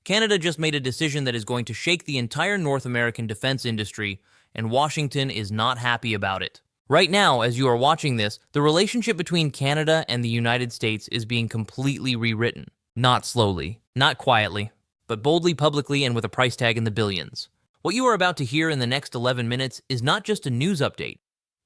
Canada just made a decision that is going to shake the entire North American defense industry, and Washington is not happy about it. Right now, as you are watching this, the relationship between Canada and the United States is being completely rewritten. Not slowly, not quietly, but boldly, publicly, and with a price tag in the billions. What you are about to hear in the next 11 minutes is not just a news update.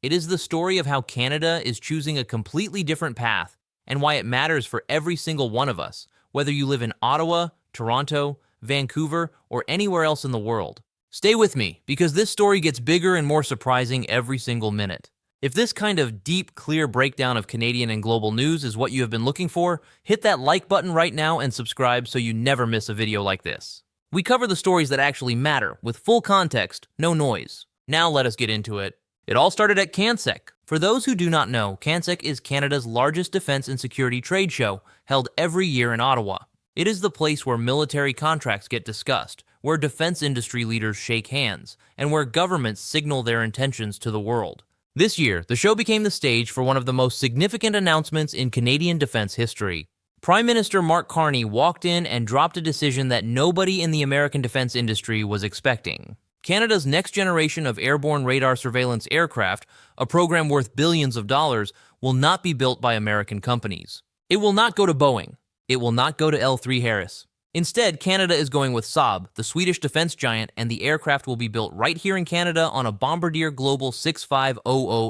It is the story of how Canada is choosing a completely different path and why it matters for every single one of us, whether you live in Ottawa, Toronto, Vancouver, or anywhere else in the world. Stay with me, because this story gets bigger and more surprising every single minute. If this kind of deep, clear breakdown of Canadian and global news is what you have been looking for, hit that like button right now and subscribe so you never miss a video like this. We cover the stories that actually matter, with full context, no noise. Now let us get into it. It all started at CANSEC. For those who do not know, CANSEC is Canada's largest defense and security trade show, held every year in Ottawa. It is the place where military contracts get discussed, where defense industry leaders shake hands, and where governments signal their intentions to the world. This year, the show became the stage for one of the most significant announcements in Canadian defense history. Prime Minister Mark Carney walked in and dropped a decision that nobody in the American defense industry was expecting. Canada's next generation of airborne radar surveillance aircraft, a program worth billions of dollars, will not be built by American companies. It will not go to Boeing. It will not go to L3 Harris. Instead, Canada is going with Saab, the Swedish defense giant, and the aircraft will be built right here in Canada on a Bombardier Global 6500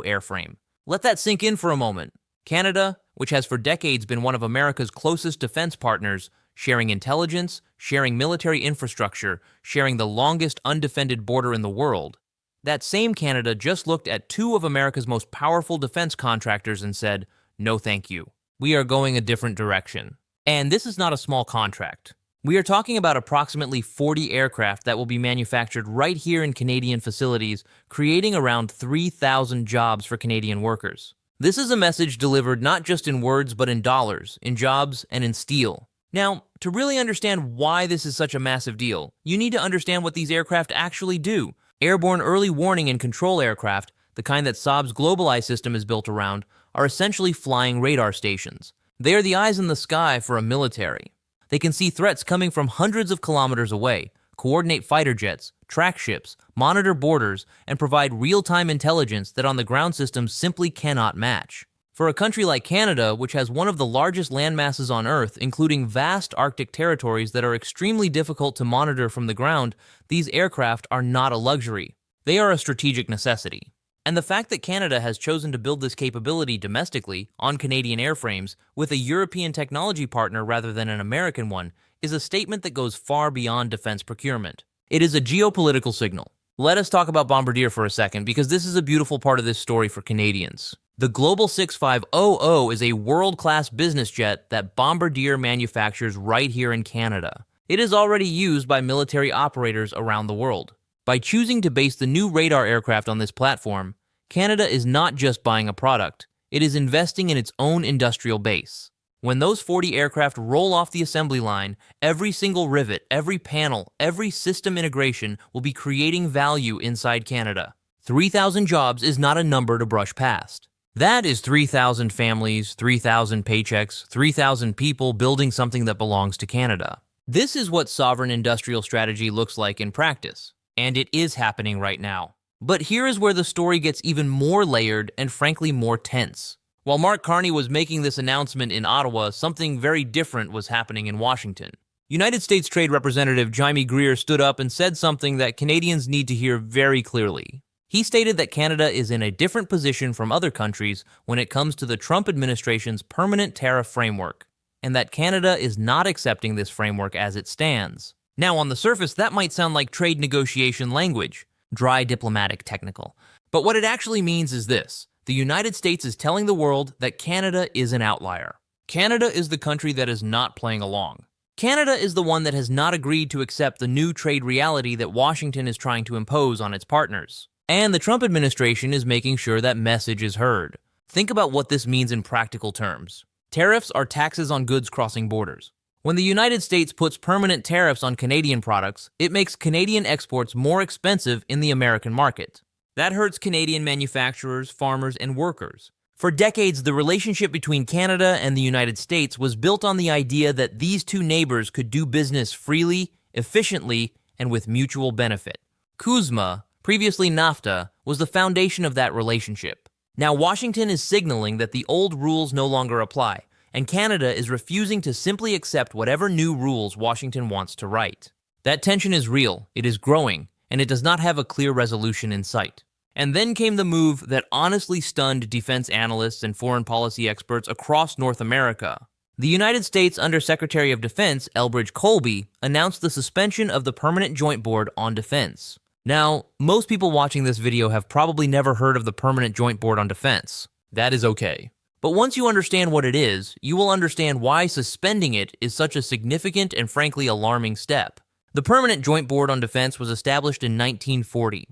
airframe. Let that sink in for a moment. Canada, which has for decades been one of America's closest defense partners, sharing intelligence, sharing military infrastructure, sharing the longest undefended border in the world. That same Canada just looked at two of America's most powerful defense contractors and said, "No thank you. We are going a different direction." And this is not a small contract. We are talking about approximately 40 aircraft that will be manufactured right here in Canadian facilities, creating around 3,000 jobs for Canadian workers. This is a message delivered not just in words but in dollars, in jobs, and in steel. Now, to really understand why this is such a massive deal, you need to understand what these aircraft actually do. Airborne early warning and control aircraft, the kind that Saab's GlobalEye system is built around, are essentially flying radar stations. They are the eyes in the sky for a military. They can see threats coming from hundreds of kilometers away, coordinate fighter jets, track ships, monitor borders, and provide real-time intelligence that on the ground systems simply cannot match. For a country like Canada, which has one of the largest land masses on Earth, including vast Arctic territories that are extremely difficult to monitor from the ground, these aircraft are not a luxury. They are a strategic necessity. And the fact that Canada has chosen to build this capability domestically, on Canadian airframes, with a European technology partner rather than an American one, is a statement that goes far beyond defense procurement. It is a geopolitical signal. Let us talk about Bombardier for a second, because this is a beautiful part of this story for Canadians. The Global 6500 is a world-class business jet that Bombardier manufactures right here in Canada. It is already used by military operators around the world. By choosing to base the new radar aircraft on this platform, Canada is not just buying a product, it is investing in its own industrial base. When those 40 aircraft roll off the assembly line, every single rivet, every panel, every system integration will be creating value inside Canada. 3,000 jobs is not a number to brush past. That is 3,000 families, 3,000 paychecks, 3,000 people building something that belongs to Canada. This is what sovereign industrial strategy looks like in practice. And it is happening right now. But here is where the story gets even more layered and frankly more tense. While Mark Carney was making this announcement in Ottawa, something very different was happening in Washington. United States Trade Representative Greer stood up and said something that Canadians need to hear very clearly. He stated that Canada is in a different position from other countries when it comes to the Trump administration's permanent tariff framework, and that Canada is not accepting this framework as it stands. Now, on the surface, that might sound like trade negotiation language, dry diplomatic technical. But what it actually means is this: the United States is telling the world that Canada is an outlier. Canada is the country that is not playing along. Canada is the one that has not agreed to accept the new trade reality that Washington is trying to impose on its partners. And the Trump administration is making sure that message is heard. Think about what this means in practical terms. Tariffs are taxes on goods crossing borders. When the United States puts permanent tariffs on Canadian products, it makes Canadian exports more expensive in the American market. That hurts Canadian manufacturers, farmers, and workers. For decades, the relationship between Canada and the United States was built on the idea that these two neighbors could do business freely efficiently, and with mutual benefit. CUSMA, previously NAFTA, was the foundation of that relationship. Now Washington is signaling that the old rules no longer apply, and Canada is refusing to simply accept whatever new rules Washington wants to write. That tension is real, it is growing, and it does not have a clear resolution in sight. And then came the move that honestly stunned defense analysts and foreign policy experts across North America. The United States Undersecretary of Defense, Elbridge Colby, announced the suspension of the Permanent Joint Board on Defense. Now, most people watching this video have probably never heard of the Permanent Joint Board on Defense. That is okay. But once you understand what it is, you will understand why suspending it is such a significant and frankly alarming step. The Permanent Joint Board on Defense was established in 1940.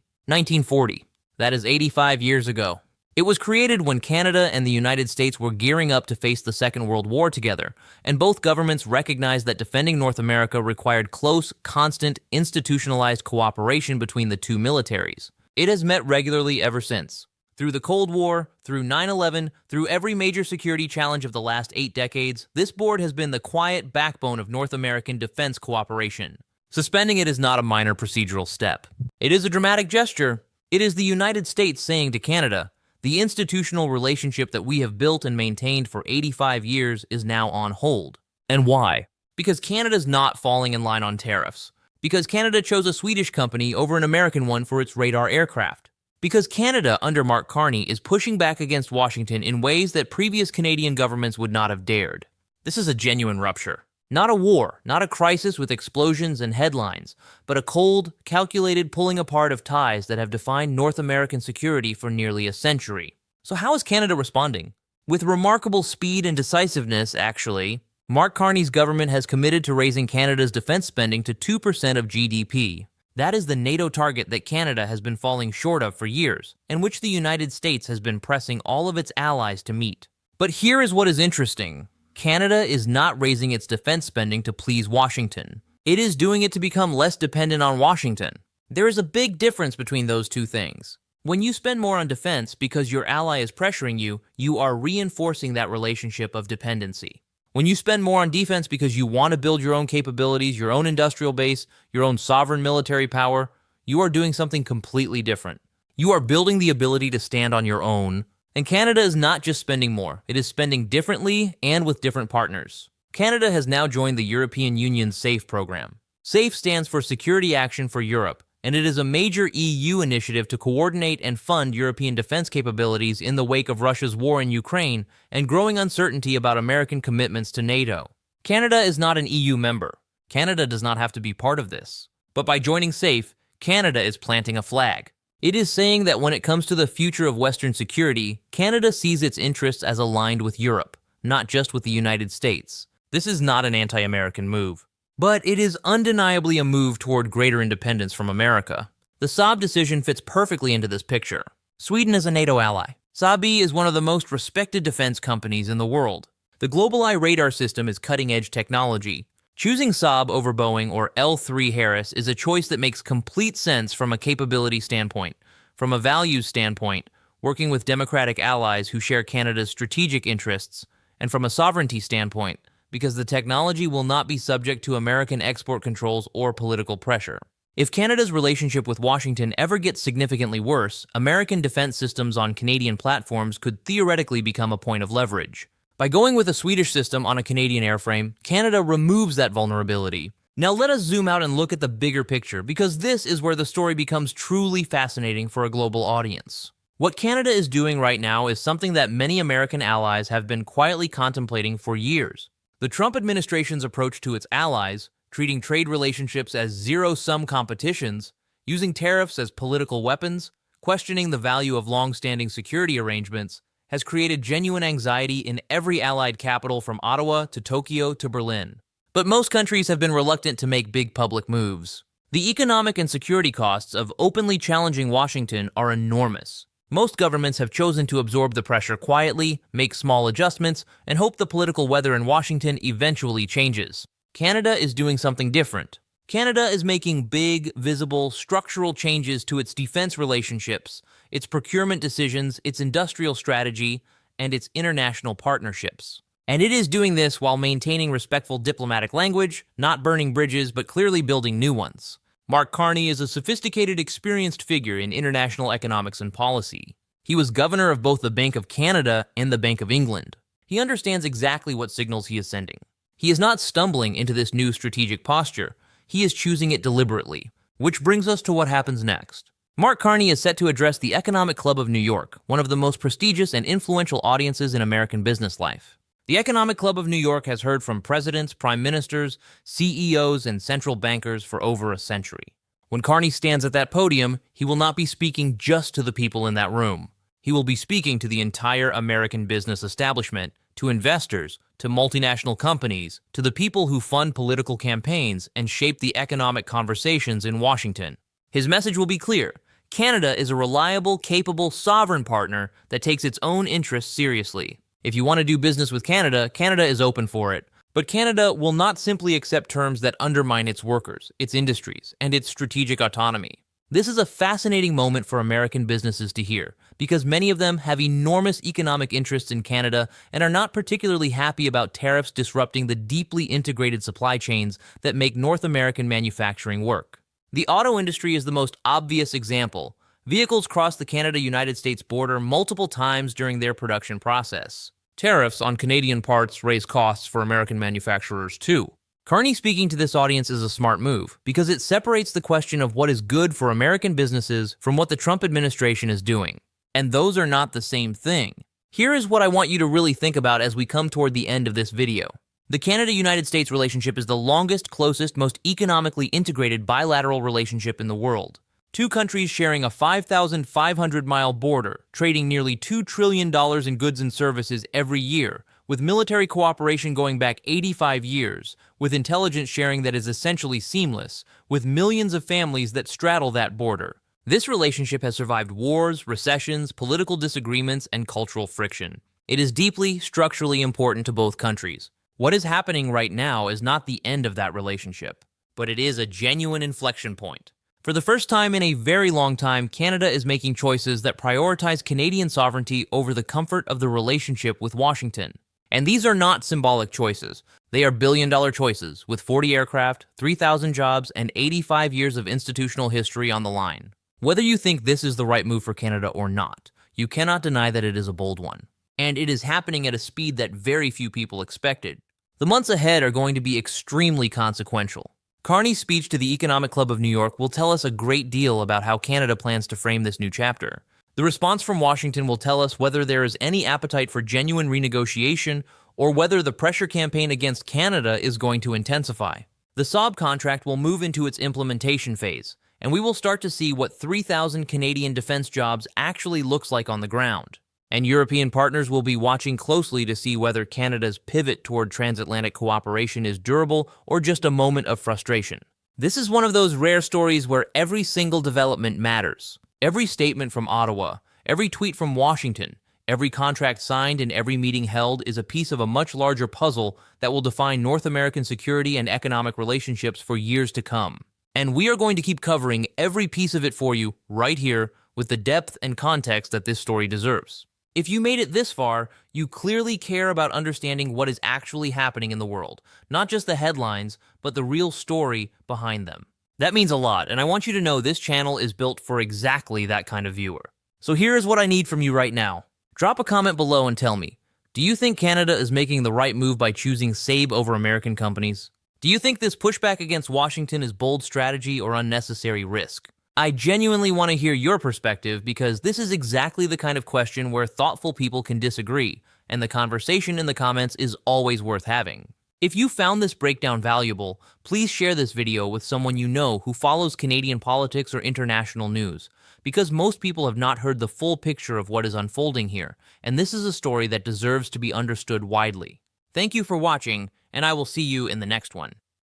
That is 85 years ago. It was created when Canada and the United States were gearing up to face the Second World War together, and both governments recognized that defending North America required close, constant, institutionalized cooperation between the two militaries. It has met regularly ever since. Through the Cold War, through 9/11, through every major security challenge of the last 8 decades, this board has been the quiet backbone of North American defense cooperation. Suspending it is not a minor procedural step. It is a dramatic gesture. It is the United States saying to Canada, the institutional relationship that we have built and maintained for 85 years is now on hold. And why? Because Canada's not falling in line on tariffs. Because Canada chose a Swedish company over an American one for its radar aircraft. Because Canada, under Mark Carney, is pushing back against Washington in ways that previous Canadian governments would not have dared. This is a genuine rupture. Not a war, not a crisis with explosions and headlines, but a cold, calculated pulling apart of ties that have defined North American security for nearly a century. So how is Canada responding? With remarkable speed and decisiveness, actually. Mark Carney's government has committed to raising Canada's defense spending to 2% of GDP. That is the NATO target that Canada has been falling short of for years, and which the United States has been pressing all of its allies to meet. But here is what is interesting. Canada is not raising its defense spending to please Washington. It is doing it to become less dependent on Washington. There is a big difference between those two things. When you spend more on defense because your ally is pressuring you, you are reinforcing that relationship of dependency. When you spend more on defense because you want to build your own capabilities, your own industrial base, your own sovereign military power, you are doing something completely different. You are building the ability to stand on your own. And Canada is not just spending more, it is spending differently and with different partners. Canada has now joined the European Union's SAFE program. SAFE stands for Security Action for Europe, and it is a major EU initiative to coordinate and fund European defense capabilities in the wake of Russia's war in Ukraine and growing uncertainty about American commitments to NATO. Canada is not an EU member. Canada does not have to be part of this. But by joining SAFE, Canada is planting a flag. It is saying that when it comes to the future of Western security, Canada sees its interests as aligned with Europe, not just with the United States. This is not an anti-American move. But it is undeniably a move toward greater independence from America. The Saab decision fits perfectly into this picture. Sweden is a NATO ally. Saab is one of the most respected defense companies in the world. The GlobalEye radar system is cutting-edge technology. Choosing Saab over Boeing or L3 Harris is a choice that makes complete sense from a capability standpoint, from a values standpoint, working with democratic allies who share Canada's strategic interests, and from a sovereignty standpoint, because the technology will not be subject to American export controls or political pressure. If Canada's relationship with Washington ever gets significantly worse, American defense systems on Canadian platforms could theoretically become a point of leverage. By going with a Swedish system on a Canadian airframe, Canada removes that vulnerability. Now let us zoom out and look at the bigger picture, because this is where the story becomes truly fascinating for a global audience. What Canada is doing right now is something that many American allies have been quietly contemplating for years. The Trump administration's approach to its allies, treating trade relationships as zero-sum competitions, using tariffs as political weapons, questioning the value of long-standing security arrangements, has created genuine anxiety in every allied capital from Ottawa to Tokyo to Berlin. But most countries have been reluctant to make big public moves. The economic and security costs of openly challenging Washington are enormous. Most governments have chosen to absorb the pressure quietly, make small adjustments, and hope the political weather in Washington eventually changes. Canada is doing something different. Canada is making big, visible, structural changes to its defense relationships, its procurement decisions, its industrial strategy, and its international partnerships. And it is doing this while maintaining respectful diplomatic language, not burning bridges, but clearly building new ones. Mark Carney is a sophisticated, experienced figure in international economics and policy. He was governor of both the Bank of Canada and the Bank of England. He understands exactly what signals he is sending. He is not stumbling into this new strategic posture. He is choosing it deliberately. Which brings us to what happens next. Mark Carney is set to address the Economic Club of New York, one of the most prestigious and influential audiences in American business life. The Economic Club of New York has heard from presidents, prime ministers, CEOs, and central bankers for over a century. When Carney stands at that podium, he will not be speaking just to the people in that room. He will be speaking to the entire American business establishment, to investors, to multinational companies, to the people who fund political campaigns and shape the economic conversations in Washington. His message will be clear. Canada is a reliable, capable, sovereign partner that takes its own interests seriously. If you want to do business with Canada, Canada is open for it. But Canada will not simply accept terms that undermine its workers, its industries, and its strategic autonomy. This is a fascinating moment for American businesses to hear, because many of them have enormous economic interests in Canada and are not particularly happy about tariffs disrupting the deeply integrated supply chains that make North American manufacturing work. The auto industry is the most obvious example. Vehicles cross the Canada-United States border multiple times during their production process. Tariffs on Canadian parts raise costs for American manufacturers too. Carney speaking to this audience is a smart move because it separates the question of what is good for American businesses from what the Trump administration is doing. And those are not the same thing. Here is what I want you to really think about as we come toward the end of this video. The Canada-United States relationship is the longest, closest, most economically integrated bilateral relationship in the world. Two countries sharing a 5,500-mile border, trading nearly $2 trillion in goods and services every year, with military cooperation going back 85 years, with intelligence sharing that is essentially seamless, with millions of families that straddle that border. This relationship has survived wars, recessions, political disagreements, and cultural friction. It is deeply, structurally important to both countries. What is happening right now is not the end of that relationship, but it is a genuine inflection point. For the first time in a very long time, Canada is making choices that prioritize Canadian sovereignty over the comfort of the relationship with Washington. And these are not symbolic choices. They are billion-dollar choices, with 40 aircraft, 3,000 jobs, and 85 years of institutional history on the line. Whether you think this is the right move for Canada or not, you cannot deny that it is a bold one. And it is happening at a speed that very few people expected. The months ahead are going to be extremely consequential. Carney's speech to the Economic Club of New York will tell us a great deal about how Canada plans to frame this new chapter. The response from Washington will tell us whether there is any appetite for genuine renegotiation or whether the pressure campaign against Canada is going to intensify. The Saab contract will move into its implementation phase, and we will start to see what 3,000 Canadian defense jobs actually looks like on the ground. And European partners will be watching closely to see whether Canada's pivot toward transatlantic cooperation is durable or just a moment of frustration. This is one of those rare stories where every single development matters. Every statement from Ottawa, every tweet from Washington, every contract signed and every meeting held is a piece of a much larger puzzle that will define North American security and economic relationships for years to come. And we are going to keep covering every piece of it for you right here with the depth and context that this story deserves. If you made it this far, you clearly care about understanding what is actually happening in the world, not just the headlines, but the real story behind them. That means a lot, and I want you to know this channel is built for exactly that kind of viewer. So here is what I need from you right now. Drop a comment below and tell me, do you think Canada is making the right move by choosing Saab over American companies? Do you think this pushback against Washington is bold strategy or unnecessary risk? I genuinely want to hear your perspective because this is exactly the kind of question where thoughtful people can disagree, and the conversation in the comments is always worth having. If you found this breakdown valuable, please share this video with someone you know who follows Canadian politics or international news, because most people have not heard the full picture of what is unfolding here, and this is a story that deserves to be understood widely. Thank you for watching, and I will see you in the next one.